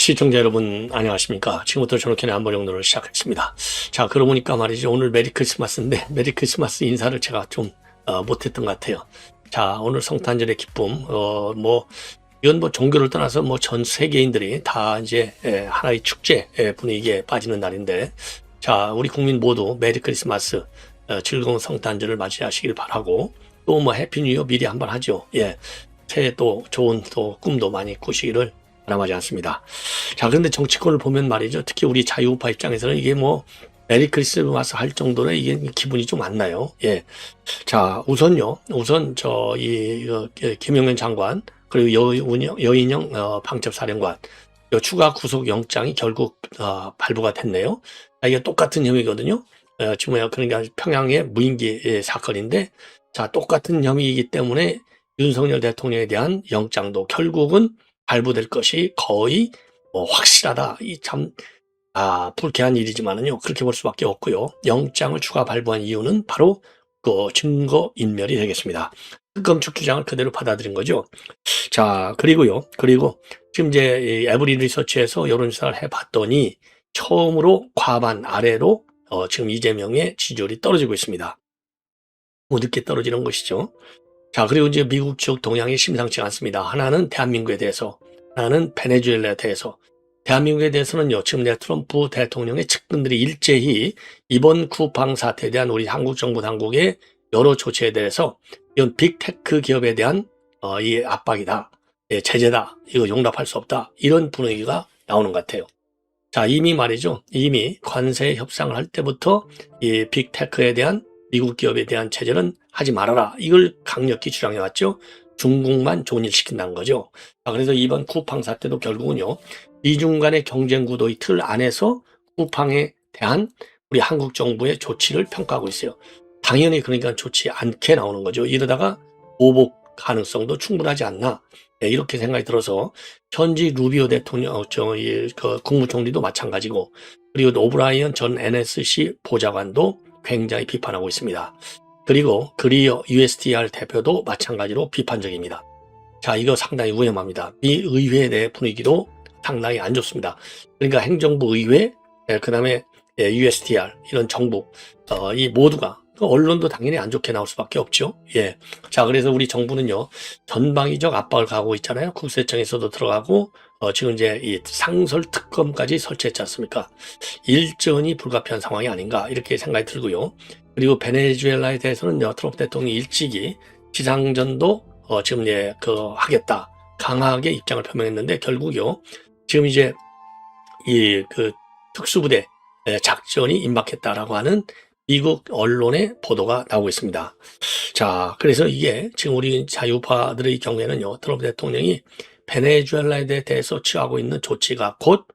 시청자 여러분 안녕하십니까. 지금부터 저녁에 한번정도를 시작했습니다. 자, 그러고 보니까 말이죠, 오늘 메리 크리스마스인데 메리 크리스마스 인사를 제가 좀 못했던 것 같아요. 자, 오늘 성탄절의 기쁨, 이건 뭐 종교를 떠나서 뭐 전 세계인들이 다 이제 하나의 축제 분위기에 빠지는 날인데, 자, 우리 국민 모두 메리 크리스마스, 즐거운 성탄절을 맞이하시길 바라고, 또 뭐 해피 뉴 이어 미리 한번 하죠. 예, 새해 또 좋은 또 꿈도 많이 꾸시기를 바람하지 않습니다. 자, 그런데 정치권을 보면 말이죠, 특히 우리 자유우파 입장에서는 이게 뭐 메리 크리스마스 할 정도로 이게 기분이 좀 안 나요. 예. 자, 우선 김용현 장관, 그리고 여인영 방첩사령관 추가 구속 영장이 결국 발부가 됐네요. 이게 똑같은 혐의거든요. 지금 그러니까 평양의 무인기 사건인데, 자, 똑같은 혐의이기 때문에 윤석열 대통령에 대한 영장도 결국은 발부될 것이 거의 확실하다. 이 참 불쾌한 일이지만은요, 그렇게 볼 수밖에 없고요. 영장을 추가 발부한 이유는 바로 그 증거 인멸이 되겠습니다. 특검 측 주장을 그대로 받아들인 거죠. 자, 그리고 지금 이제 에브리 리서치에서 여론조사를 해봤더니 처음으로 과반 아래로 지금 이재명의 지지율이 떨어지고 있습니다. 늦게 떨어지는 것이죠. 자, 그리고 이제 미국 쪽 동향이 심상치 않습니다. 하나는 대한민국에 대해서, 하나는 베네수엘라에 대해서. 대한민국에 대해서는요, 지금 트럼프 대통령의 측근들이 일제히 이번 쿠팡 사태에 대한 우리 한국 정부 당국의 여러 조치에 대해서 이건 빅테크 기업에 대한 이 압박이다, 제재다, 이거 용납할 수 없다, 이런 분위기가 나오는 것 같아요. 자, 이미 관세 협상을 할 때부터 이 빅테크에 대한 미국 기업에 대한 제재는 하지 말아라, 이걸 강력히 주장해 왔죠. 중국만 좋은 일 시킨다는 거죠. 그래서 이번 쿠팡 사태도 결국은요, 미중 간의 경쟁 구도의 틀 안에서 쿠팡에 대한 우리 한국 정부의 조치를 평가하고 있어요. 당연히 그러니까 좋지 않게 나오는 거죠. 이러다가 보복 가능성도 충분하지 않나, 이렇게 생각이 들어서 현지 루비오 대통령, 그 국무총리도 마찬가지고, 그리고 오브라이언 전 NSC 보좌관도 굉장히 비판하고 있습니다. 그리고 그리어 USTR 대표도 마찬가지로 비판적입니다. 자, 이거 상당히 위험합니다. 미 의회 내 분위기도 상당히 안 좋습니다. 그러니까 행정부 의회, 그 다음에 USTR, 이런 정부, 이 모두가, 언론도 당연히 안 좋게 나올 수밖에 없죠. 예. 자, 그래서 우리 정부는요, 전방위적 압박을 가하고 있잖아요. 국세청에서도 들어가고, 지금 이제 이 상설 특검까지 설치했지 않습니까? 일전이 불가피한 상황이 아닌가, 이렇게 생각이 들고요. 그리고 베네수엘라에 대해서는 트럼프 대통령이 일찍이 지상전도 지금 하겠다, 강하게 입장을 표명했는데, 결국요, 지금 이제 특수부대 작전이 임박했다라고 하는 미국 언론의 보도가 나오고 있습니다. 자, 그래서 이게 지금 우리 자유파들의 경우에는요, 트럼프 대통령이 베네수엘라에 대해서 취하고 있는 조치가 곧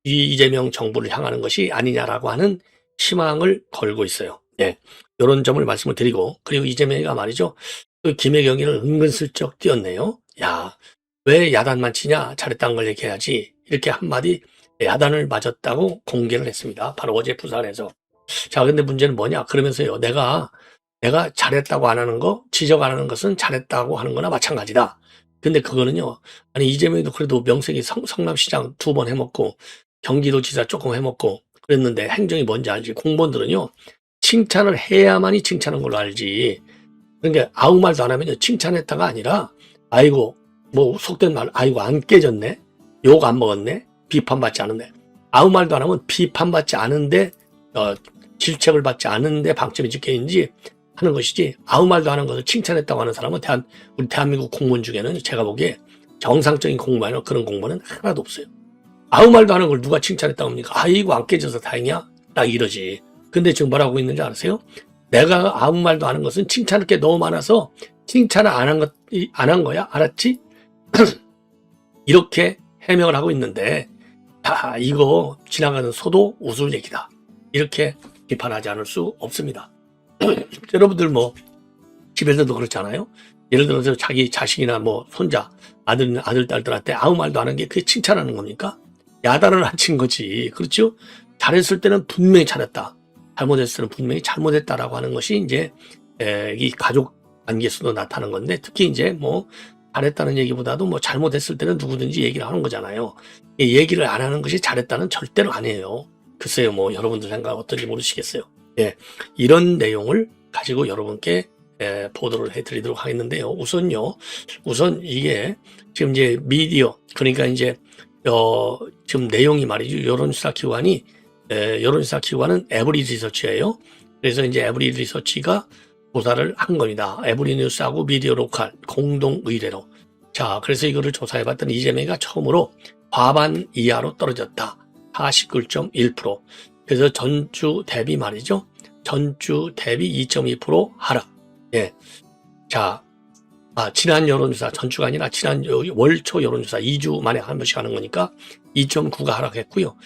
이재명 정부를 향하는 것이 아니냐라고 하는 희망을 걸고 있어요. 예, 이런 점을 말씀을 드리고, 그리고 이재명이가 말이죠, 김혜경이를 은근슬쩍 띄었네요. 야, 왜 야단만 치냐, 잘했다는 걸 얘기해야지, 이렇게 한마디 야단을 맞았다고 공개를 했습니다. 바로 어제 부산에서. 자, 근데 문제는 뭐냐, 그러면서요, 내가 잘했다고 안 하는 거, 지적 안 하는 것은 잘했다고 하는 거나 마찬가지다. 근데 그거는요, 아니 이재명이도 그래도 명색이 성남시장 2번 해먹고 경기도지사 조금 해먹고 그랬는데, 행정이 뭔지 알지? 공무원들은요, 칭찬을 해야만이 칭찬한 걸로 알지. 그러니까 아무 말도 안 하면요, 칭찬했다가 아니라, 아이고, 뭐 속된 말, 아이고 안 깨졌네, 욕 안 먹었네, 비판받지 않은데, 아무 말도 안 하면 비판받지 않은데, 질책을 받지 않은데 방점이 찍혀있는지 하는 것이지, 아무 말도 안 한 것을 칭찬했다고 하는 사람은 우리 대한민국 공무원 중에는 제가 보기에 정상적인 공무원이나 그런 공무원은 하나도 없어요. 아무 말도 안 한 걸 누가 칭찬했다고 합니까? 아이고 안 깨져서 다행이야, 딱 이러지. 근데 지금 뭐라고 있는지 아세요? 내가 아무 말도 안 한 것은 칭찬할 게 너무 많아서 칭찬을 안 한 거야, 알았지? 이렇게 해명을 하고 있는데, 이거 지나가는 소도 웃을 얘기다, 이렇게 비판하지 않을 수 없습니다. 여러분들 뭐 집에서도 그렇잖아요. 예를 들어서 자기 자식이나 뭐 손자, 아들, 딸들한테 아무 말도 안 한 게 그게 칭찬하는 겁니까? 야단을 안 친 거지. 그렇죠? 잘했을 때는 분명히 잘했다, 잘못했을 때는 분명히 잘못했다라고 하는 것이 이제 이 가족 관계에서도 나타나는 건데, 특히 이제 뭐 잘했다는 얘기보다도 뭐 잘못했을 때는 누구든지 얘기를 하는 거잖아요. 이 얘기를 안 하는 것이 잘했다는 절대로 아니에요. 글쎄요, 뭐 여러분들 생각 어떤지 모르시겠어요. 예, 이런 내용을 가지고 여러분께 보도를 해드리도록 하겠는데요. 우선 이게 지금 이제 미디어, 그러니까 이제 지금 내용이 말이죠. 여론조사 기관은 에브리 리서치예요. 그래서 이제 에브리 리서치가 조사를 한 겁니다. 에브리 뉴스하고 미디어 로컬 공동 의뢰로. 자, 그래서 이거를 조사해봤더니 이재명이가 처음으로 과반 이하로 떨어졌다. 49.1%. 그래서 전주 대비 말이죠. 전주 대비 2.2% 하락. 예. 자, 지난 여론조사, 전주가 아니라 지난 월초 여론조사 2주 만에 한 번씩 하는 거니까 2.9가 하락했고요.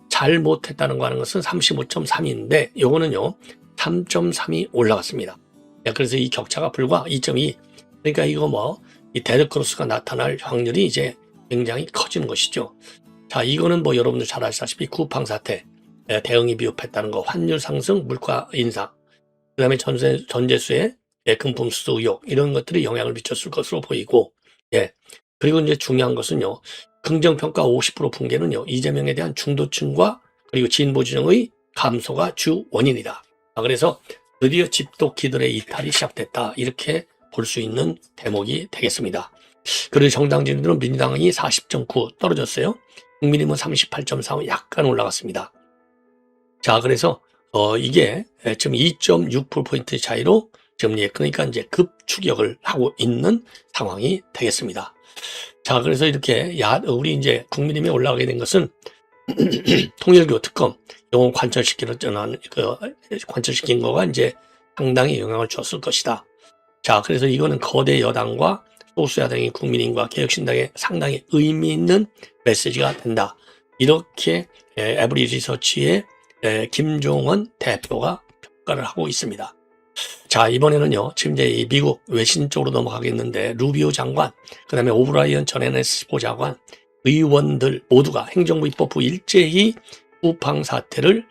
잘못했다는 거 하는 것은 35.3인데 요거는요 3.3이 올라갔습니다. 그래서 이 격차가 불과 2.2. 그러니까 이거 이 데드크로스가 나타날 확률이 이제 굉장히 커지는 것이죠. 자, 이거는 여러분들 잘 아시다시피 쿠팡 사태, 대응이 미흡했다는 거, 환율 상승, 물가 인상, 그 다음에 전재수의 금품 수수 의혹, 이런 것들이 영향을 미쳤을 것으로 보이고, 그리고 이제 중요한 것은요, 긍정평가 50% 붕괴는요, 이재명에 대한 중도층과 그리고 진보 진영의 감소가 주 원인이다. 그래서 드디어 집도끼들의 이탈이 시작됐다. 이렇게 볼 수 있는 대목이 되겠습니다. 그리고 정당 지지율은 민주당이 40.9 떨어졌어요. 국민의힘은 38.4 약간 올라갔습니다. 자, 그래서 이게 지금 2.6% 차이로 지금 그러니까 이제 급추격을 하고 있는 상황이 되겠습니다. 자, 그래서 이렇게 우리 이제 국민의힘에 올라가게 된 것은 통일교 특검 이거 관철시킨 거가 이제 상당히 영향을 줬을 것이다. 자, 그래서 이거는 거대 여당과 소수 야당인 국민의힘과 개혁신당에 상당히 의미 있는 메시지가 된다. 이렇게 에브리 리서치의 김종원 대표가 평가를 하고 있습니다. 자, 이번에는요, 지금 이제 이 미국 외신 쪽으로 넘어가겠는데, 루비오 장관, 그 다음에 오브라이언 전 NSC 보좌관, 의원들 모두가 행정부 입법부 일제히 쿠팡 사태를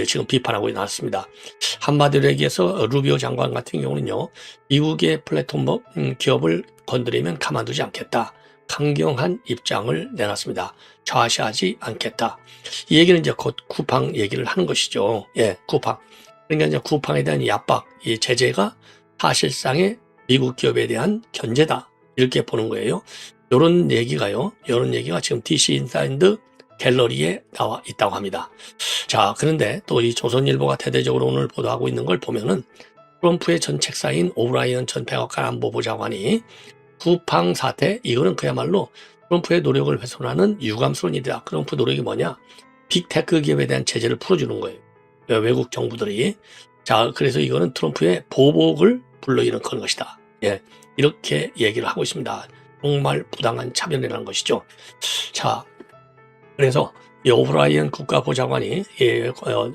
지금 비판하고 나왔습니다. 한마디로 얘기해서 루비오 장관 같은 경우는요, 미국의 플랫폼 기업을 건드리면 가만두지 않겠다. 강경한 입장을 내놨습니다. 좌시하지 않겠다. 이 얘기는 이제 곧 쿠팡 얘기를 하는 것이죠. 쿠팡. 그러니까 이제 쿠팡에 대한 이 압박, 이 제재가 사실상의 미국 기업에 대한 견제다. 이렇게 보는 거예요. 이런 얘기가 지금 DC 인사이드 갤러리에 나와 있다고 합니다. 자, 그런데 또 이 조선일보가 대대적으로 오늘 보도하고 있는 걸 보면은 트럼프의 전 책사인 오브라이언 전 백악관 안보보좌관이 쿠팡 사태, 이거는 그야말로 트럼프의 노력을 훼손하는 유감스러운 일이다. 트럼프 노력이 뭐냐? 빅테크 기업에 대한 제재를 풀어주는 거예요. 외국 정부들이. 자, 그래서 이거는 트럼프의 보복을 불러일으키는 것이다. 이렇게 얘기를 하고 있습니다. 정말 부당한 차별이라는 것이죠. 자, 그래서 이 오브라이언 국가보좌관이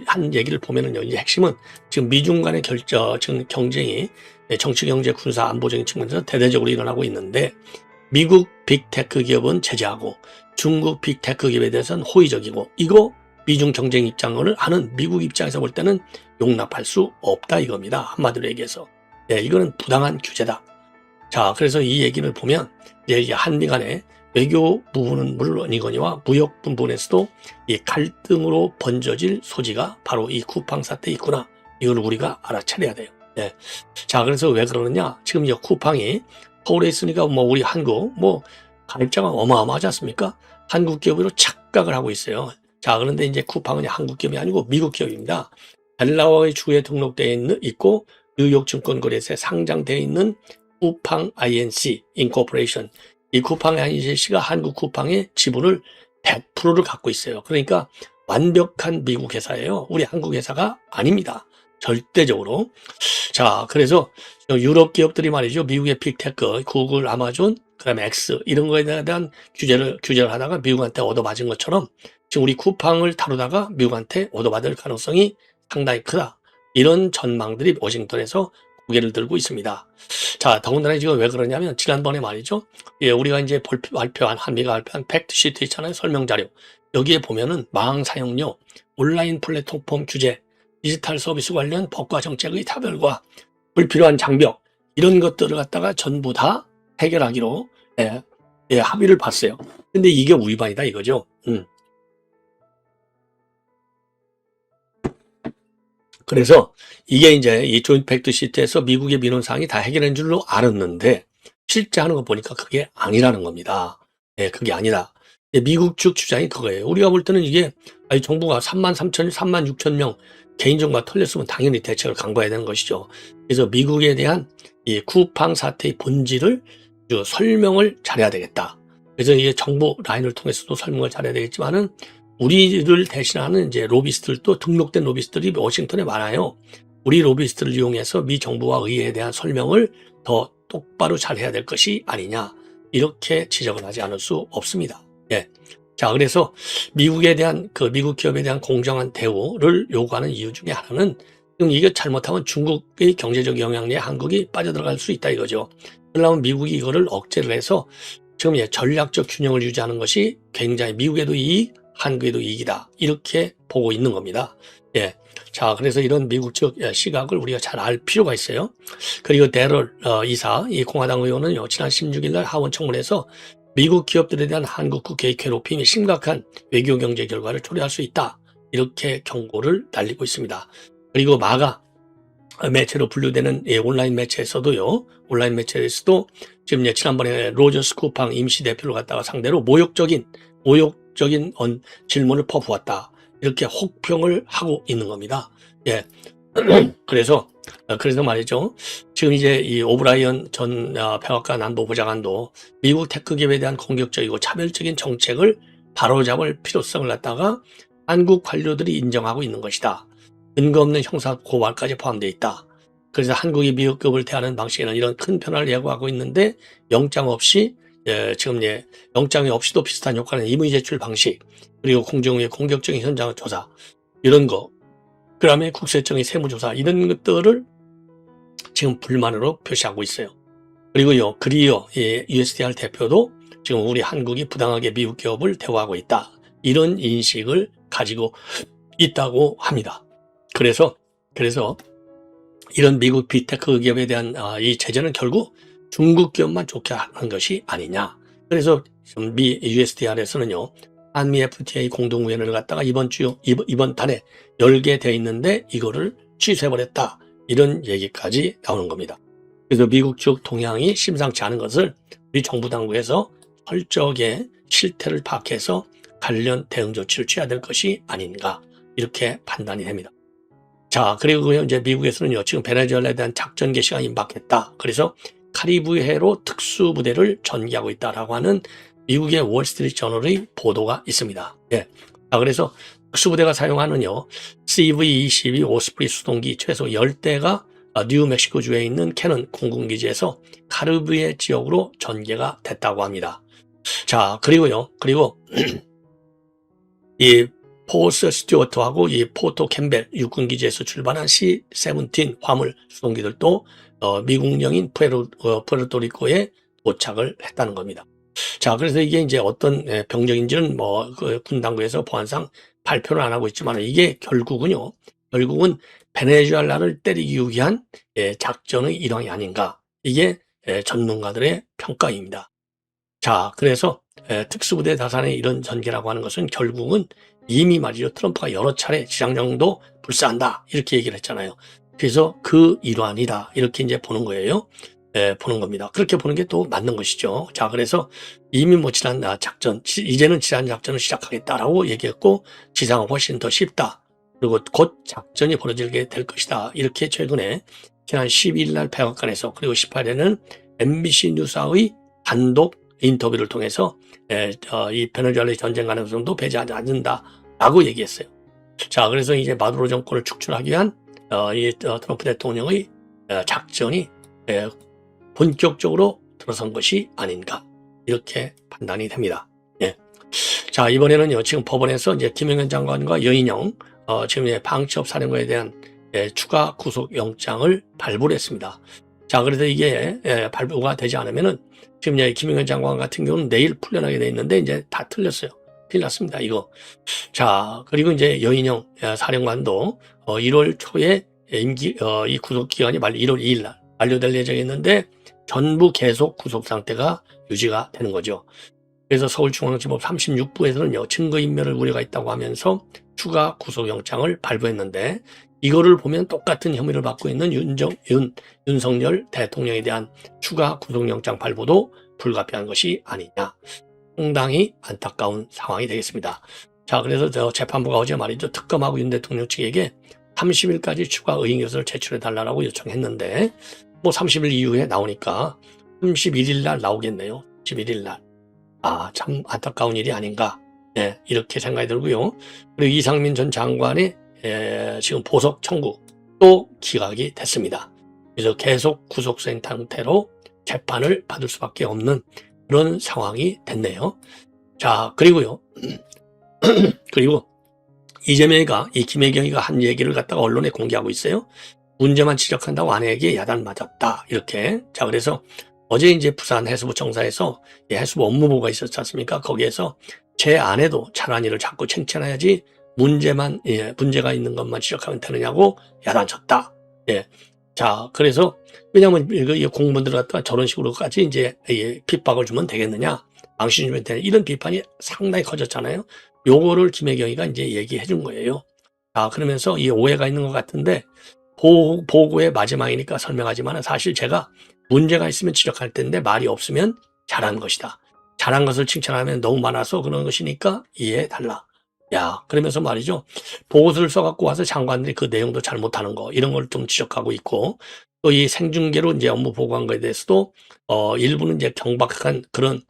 한 얘기를 보면은요, 이 핵심은 지금 미중 간의 지금 경쟁이 정치, 경제, 군사, 안보적인 측면에서 대대적으로 일어나고 있는데, 미국 빅테크 기업은 제재하고 중국 빅테크 기업에 대해서는 호의적이고, 이거 미중 경쟁 입장을 하는 미국 입장에서 볼 때는 용납할 수 없다 이겁니다. 한마디로 얘기해서. 이거는 부당한 규제다. 자, 그래서 이 얘기를 보면 이제 한미 간의 외교 부분은 물론이거니와 무역 부분에서도 이 갈등으로 번져질 소지가 바로 이 쿠팡 사태에 있구나. 이걸 우리가 알아차려야 돼요. 자, 그래서 왜 그러느냐? 지금 이 쿠팡이 서울에 있으니까 우리 한국 가입자가 어마어마하지 않습니까? 한국 기업으로 착각을 하고 있어요. 자, 그런데 이제 쿠팡은 한국 기업이 아니고 미국 기업입니다. 델라워의 주에 등록되어 있고 뉴욕 증권거래소에 상장되어 있는 쿠팡 INC 인코퍼레이션. 이 쿠팡 INC가 한국 쿠팡의 지분을 100%를 갖고 있어요. 그러니까 완벽한 미국 회사예요. 우리 한국 회사가 아닙니다. 절대적으로. 자, 그래서 유럽 기업들이 말이죠. 미국의 빅테크, 구글, 아마존, 그다음에 X 이런 거에 대한 규제를 하다가 미국한테 얻어맞은 것처럼 지금 우리 쿠팡을 다루다가 미국한테 얻어받을 가능성이 상당히 크다. 이런 전망들이 워싱턴에서 고개를 들고 있습니다. 자, 더군다나 지금 왜 그러냐면 지난번에 말이죠. 우리가 이제 한미가 발표한 팩트시트 있잖아요. 설명자료. 여기에 보면은 망 사용료, 온라인 플랫폼 규제, 디지털 서비스 관련 법과 정책의 차별과 불필요한 장벽 이런 것들을 갖다가 전부 다 해결하기로 예, 예, 합의를 봤어요. 근데 이게 위반이다 이거죠. 그래서 이게 이제 이 조인트 팩트 시트에서 미국의 민원사항이 다 해결한 줄로 알았는데 실제 하는 거 보니까 그게 아니라는 겁니다. 예, 그게 아니다. 예, 미국 측 주장이 그거예요. 우리가 볼 때는 이게 아니 정부가 3만 3천, 3만 6천 명 개인정보가 털렸으면 당연히 대책을 강구해야 되는 것이죠. 그래서 미국에 대한 이 쿠팡 사태의 본질을 설명을 잘해야 되겠다. 그래서 이게 정부 라인을 통해서도 설명을 잘해야 되겠지만은 우리를 대신하는 이제 로비스트들도 등록된 로비스트들이 워싱턴에 많아요. 우리 로비스트를 이용해서 미 정부와 의회에 대한 설명을 더 똑바로 잘해야 될 것이 아니냐 이렇게 지적을 하지 않을 수 없습니다. 예. 자, 그래서 미국에 대한 미국 기업에 대한 공정한 대우를 요구하는 이유 중에 하나는 지금 이게 잘못하면 중국의 경제적 영향력에 한국이 빠져들어갈 수 있다 이거죠. 그러려면 미국이 이거를 억제를 해서 지금 전략적 균형을 유지하는 것이 굉장히 미국에도 이익, 한국에도 이익이다. 이렇게 보고 있는 겁니다. 예. 자, 그래서 이런 미국 측 시각을 우리가 잘 알 필요가 있어요. 그리고 데럴 이사, 이 공화당 의원은요, 지난 16일 날 하원 청문회에서 미국 기업들에 대한 한국 국회의 괴롭힘이 심각한 외교 경제 결과를 초래할 수 있다. 이렇게 경고를 날리고 있습니다. 그리고 마가 매체로 분류되는 온라인 매체에서도요, 온라인 매체에서도 지금 지난번에 로저스 쿠팡 임시 대표를 갖다가 상대로 모욕적인 질문을 퍼부었다. 이렇게 혹평을 하고 있는 겁니다. 예. 그래서 말이죠. 지금 이제 이 오브라이언 전 백악관 안보보좌관도 미국 테크 기업에 대한 공격적이고 차별적인 정책을 바로잡을 필요성을 갖다가 한국 관료들이 인정하고 있는 것이다. 근거 없는 형사 고발까지 포함되어 있다. 그래서 한국이 미국 기업을 대하는 방식에는 이런 큰 변화를 예고하고 있는데 영장 없이 지금 영장이 없이도 비슷한 효과는 임의 제출 방식, 그리고 공정위의 공격적인 현장 조사 이런 거, 그다음에 국세청의 세무조사 이런 것들을 지금 불만으로 표시하고 있어요. 그리고요, 그리어 USDR 대표도 지금 우리 한국이 부당하게 미국 기업을 대우하고 있다. 이런 인식을 가지고 있다고 합니다. 그래서 이런 미국 빅테크 기업에 대한 이 제재는 결국 중국 기업만 좋게 하는 것이 아니냐. 그래서 미 USDR에서는요, 한미 FTA 공동위원회를 갖다가 이번 달에 열게 돼 있는데 이거를 취소해버렸다. 이런 얘기까지 나오는 겁니다. 그래서 미국 측 동향이 심상치 않은 것을 우리 정부 당국에서 철저하게 실태를 파악해서 관련 대응 조치를 취해야 될 것이 아닌가. 이렇게 판단이 됩니다. 자, 그리고 이제 미국에서는요, 지금 베네수엘라에 대한 작전 개시가 임박했다. 그래서 카리브해로 특수부대를 전개하고 있다라고 하는 미국의 월스트리트 저널의 보도가 있습니다. 예. 자, 그래서 특수부대가 사용하는요, CV-22 오스프리 수송기 최소 10대가 뉴멕시코주에 있는 캐논 공군기지에서 카리브해 지역으로 전개가 됐다고 합니다. 자, 그리고 이 포스 스튜어트하고 이 포토 캠벨 육군기지에서 출발한 C-17 화물 수송기들도 미국령인 푸에르토리코에 도착을 했다는 겁니다. 자, 그래서 이게 이제 어떤 병력인지는 군 당국에서 보안상 발표를 안 하고 있지만 이게 결국은 베네수엘라를 때리기 위한 작전의 일환이 아닌가. 이게 전문가들의 평가입니다. 자, 그래서 특수부대 다산의 이런 전개라고 하는 것은 결국은 이미 말이죠. 트럼프가 여러 차례 지상정도 불사한다. 이렇게 얘기를 했잖아요. 그래서 그 일환이다. 이렇게 이제 보는 거예요. 보는 겁니다. 그렇게 보는 게 또 맞는 것이죠. 자, 그래서 이미 지난 작전, 이제는 지난 작전을 시작하겠다라고 얘기했고, 지상은 훨씬 더 쉽다. 그리고 곧 작전이 벌어지게 될 것이다. 이렇게 최근에 지난 12일 날 백악관에서, 그리고 18일에는 MBC 뉴스의 단독 인터뷰를 통해서 이 베네수엘라의 전쟁 가능성도 배제하지 않는다라고 얘기했어요. 자, 그래서 이제 마두로 정권을 축출하기 위한 이 트럼프 대통령의 작전이 본격적으로 들어선 것이 아닌가 이렇게 판단이 됩니다. 예. 자, 이번에는요, 지금 법원에서 이제 김영현 장관과 여인영 지금 방첩 사령관에 대한 추가 구속 영장을 발부를 했습니다. 자, 그래서 이게 발부가 되지 않으면은 지금 김영현 장관 같은 경우는 내일 풀려나게 돼 있는데 이제 다 틀렸어요. 큰일 났습니다, 이거. 자, 그리고 이제 여인영 사령관도 1월 초에 임기 이 구속 기간이 1월 2일 날 만료될 예정이었는데 전부 계속 구속 상태가 유지가 되는 거죠. 그래서 서울중앙지법 36부에서는요, 증거인멸을 우려가 있다고 하면서 추가 구속영장을 발부했는데, 이거를 보면 똑같은 혐의를 받고 있는 윤석열 대통령에 대한 추가 구속영장 발부도 불가피한 것이 아니냐. 상당히 안타까운 상황이 되겠습니다. 자, 그래서 재판부가 어제 말이죠, 특검하고 윤 대통령 측에게 30일까지 추가 의견서를 제출해달라고 요청했는데, 뭐 30일 이후에 나오니까 31일 날 나오겠네요. 31일 날. 아, 참 안타까운 일이 아닌가. 네, 이렇게 생각이 들고요. 그리고 이상민 전 장관의 지금 보석 청구 또 기각이 됐습니다. 그래서 계속 구속수행 상태로 재판을 받을 수밖에 없는 그런 상황이 됐네요. 자, 그리고요. 그리고 이재명이가, 이 김혜경이가 한 얘기를 갖다가 언론에 공개하고 있어요. 문제만 지적한다고 아내에게 야단 맞았다. 이렇게. 자, 그래서 어제 이제 부산 해수부 청사에서 해수부 업무보고가 있었지 않습니까? 거기에서 제 아내도 잘한 일을 자꾸 칭찬해야지 문제가 있는 것만 지적하면 되느냐고 야단쳤다. 예. 자, 그래서 왜냐면 이 공무원들 갖다가 저런 식으로까지 이제 핍박을 주면 되겠느냐? 망신 주면 되냐? 이런 비판이 상당히 커졌잖아요. 요거를 김혜경이가 이제 얘기해 준 거예요. 자, 그러면서 이 오해가 있는 것 같은데, 보고의 마지막이니까 설명하지만 사실 제가 문제가 있으면 지적할 텐데 말이 없으면 잘한 것이다. 잘한 것을 칭찬하면 너무 많아서 그런 것이니까 이해해달라. 야, 그러면서 말이죠. 보고서를 써갖고 와서 장관들이 그 내용도 잘못하는 거, 이런 걸 좀 지적하고 있고, 또 이 생중계로 이제 업무 보고한 거에 대해서도, 일부는 이제 경박한 그런,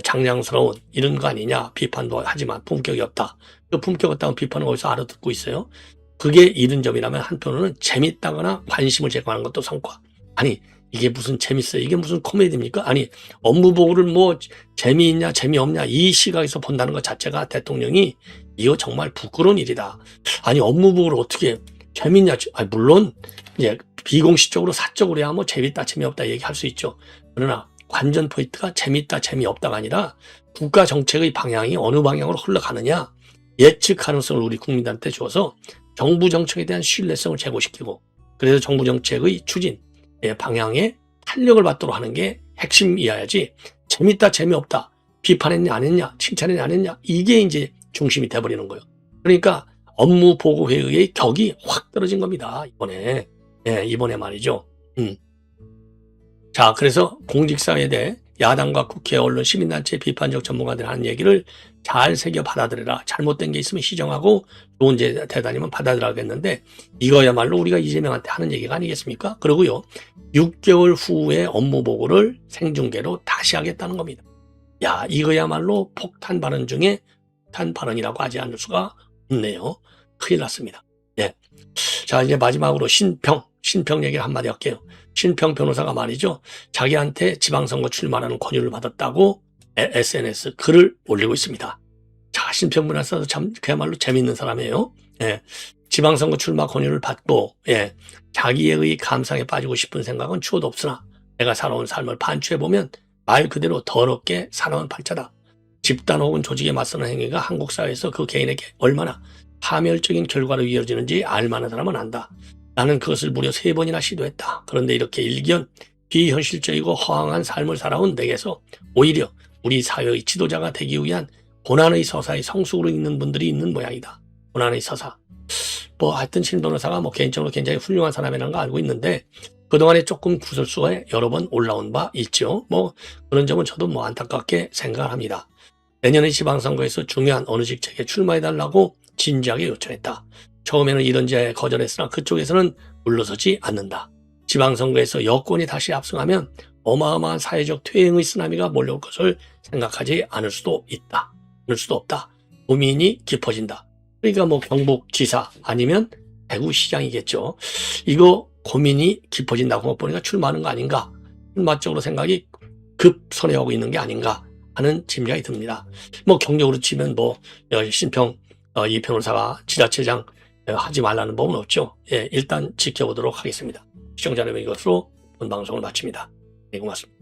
장량스러운 이런 거 아니냐, 비판도 하지만 품격이 없다. 그 품격 없다는 비판은 어디서 알아듣고 있어요? 그게 이른 점이라면 한편으로는 재밌다거나 관심을 제공하는 것도 성과. 아니, 이게 무슨 재밌어요? 이게 무슨 코미디입니까? 아니, 업무 보고를 뭐 재미있냐, 재미없냐, 이 시각에서 본다는 것 자체가 대통령이 이거 정말 부끄러운 일이다. 아니, 업무 보고를 어떻게 재밌냐? 아니, 물론 이제 비공식적으로 사적으로야 뭐 재밌다, 재미없다 얘기할 수 있죠. 그러나 관전 포인트가 재밌다, 재미없다가 아니라 국가 정책의 방향이 어느 방향으로 흘러가느냐, 예측 가능성을 우리 국민들한테 줘서 정부 정책에 대한 신뢰성을 제고시키고, 그래서 정부 정책의 추진, 방향에 탄력을 받도록 하는 게 핵심이어야지, 재밌다, 재미없다, 비판했냐, 안 했냐, 칭찬했냐, 안 했냐, 이게 이제 중심이 돼버리는 거예요. 그러니까 업무 보고 회의의 격이 확 떨어진 겁니다, 이번에. 이번에 말이죠. 자, 그래서 공직사회에 대해 야당과 국회, 언론, 시민단체, 비판적 전문가들 하는 얘기를 잘 새겨 받아들여라. 잘못된 게 있으면 시정하고 좋은 대단이면 받아들여야겠는데, 이거야말로 우리가 이재명한테 하는 얘기가 아니겠습니까? 그러고요, 6개월 후에 업무 보고를 생중계로 다시 하겠다는 겁니다. 야, 이거야말로 폭탄 발언 중에 폭탄 발언이라고 하지 않을 수가 없네요. 큰일 났습니다. 네. 자, 이제 마지막으로 신평 얘기를 한마디 할게요. 신평 변호사가 말이죠, 자기한테 지방선거 출마하는 권유를 받았다고 SNS 글을 올리고 있습니다. 자, 신평 변호사도 참 그야말로 재밌는 사람이에요. 예. 지방선거 출마 권유를 받고, 자기의 감상에 빠지고 싶은 생각은 추호도 없으나 내가 살아온 삶을 반추해보면 말 그대로 더럽게 살아온 팔자다. 집단 혹은 조직에 맞서는 행위가 한국 사회에서 그 개인에게 얼마나 파멸적인 결과로 이어지는지 알만한 사람은 안다. 나는 그것을 무려 3번이나 시도했다. 그런데 이렇게 일견 비현실적이고 허황한 삶을 살아온 내게서 오히려 우리 사회의 지도자가 되기 위한 고난의 서사의 성숙으로 있는 분들이 있는 모양이다. 고난의 서사. 뭐 하여튼 신 변호사가 뭐 개인적으로 굉장히 훌륭한 사람이라는 거 알고 있는데, 그동안에 조금 구설수에 여러 번 올라온 바 있죠. 뭐 그런 점은 저도 뭐 안타깝게 생각을 합니다. 내년의 지방선거에서 중요한 어느 직책에 출마해달라고 진지하게 요청했다. 처음에는 이런지에 거절했으나 그쪽에서는 물러서지 않는다. 지방선거에서 여권이 다시 압승하면 어마어마한 사회적 퇴행의 쓰나미가 몰려올 것을 생각하지 않을 수도 있다. 않을 수도 없다. 고민이 깊어진다. 그러니까 뭐 경북지사 아니면 대구시장이겠죠. 이거 고민이 깊어진다고 보니까 출마하는 거 아닌가. 출마적으로 생각이 급선회하고 있는 게 아닌가 하는 짐작이 듭니다. 뭐 경력으로 치면 뭐 신평 이 변호사가 지자체장 하지 말라는 법은 없죠. 일단 지켜보도록 하겠습니다. 시청자 여러분, 이것으로 본 방송을 마칩니다. 네, 고맙습니다.